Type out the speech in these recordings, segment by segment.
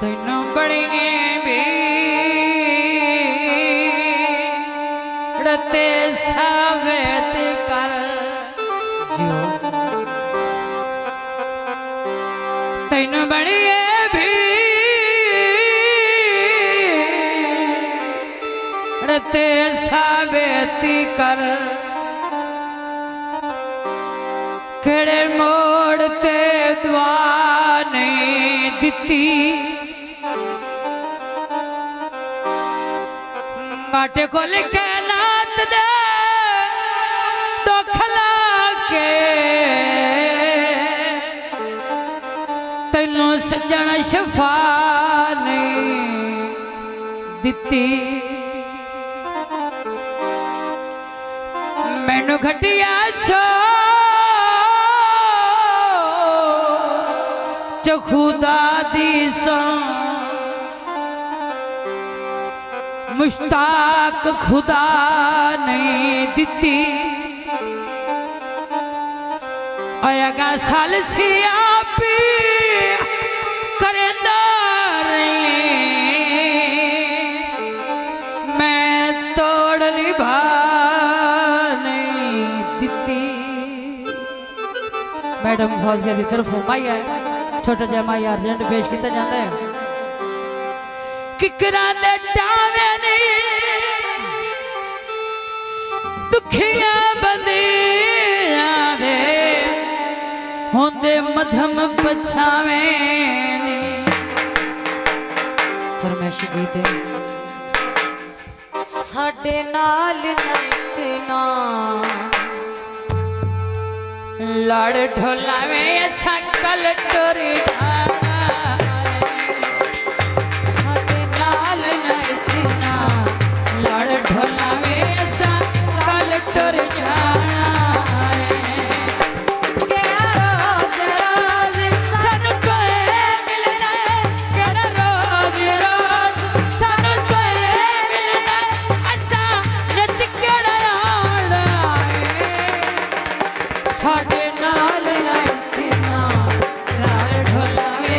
तेन बड़िए भीड़ते सावेत कर जियो तेन बड़िए भीड़ते सावेत कर केड़े मोड़ते दुआ नहीं दिती बाटे को लिखे नात दे दुखला के तैनू सजन शफा नहीं दिती मैनू घटिया सो जो खुदा दी सो मुश्ताक खुदा नहीं दिती आयागा साल सिया पी करेंदा मैं तोड़ निभा नहीं दिती। मैडम फौजिया की तरफ माई है छोटा जहा माई अर्जेंट पेश किया जाता है किकरा दे टावे ने दुखिया बंदिया दे होंदे मधम पछावे ने फरमाइश गीत है साडे नाल इतना लड़ ढोलावे सकल टोरी साडे नाल इतना लड़ ढोलावे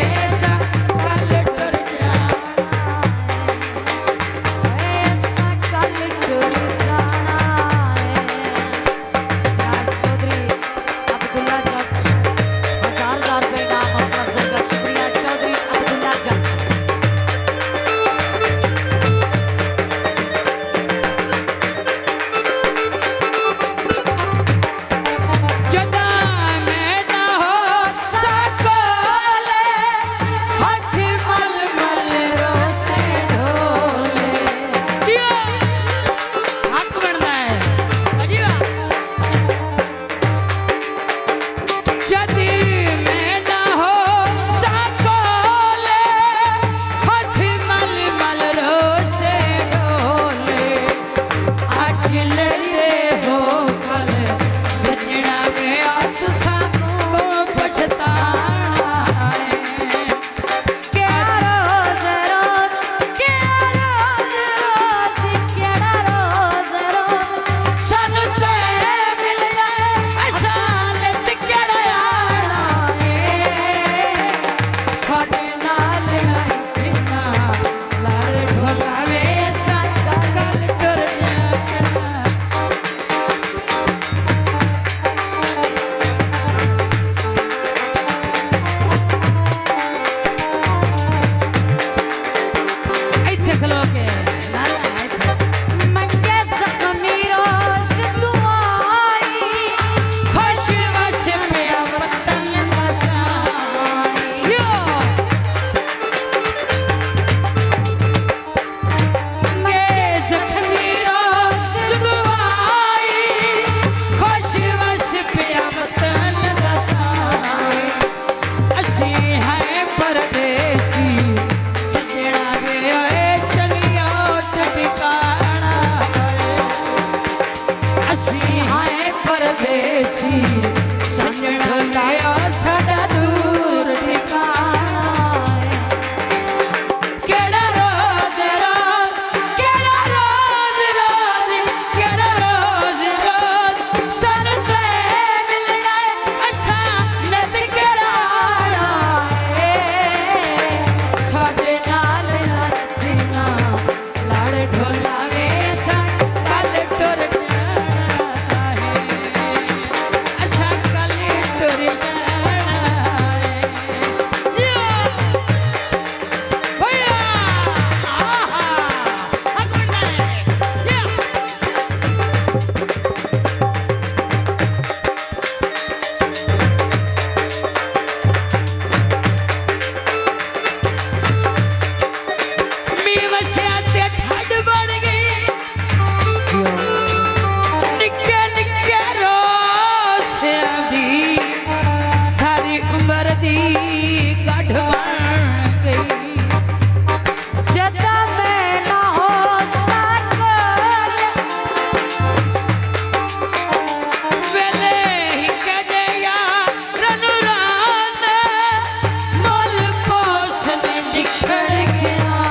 सड़क किनारे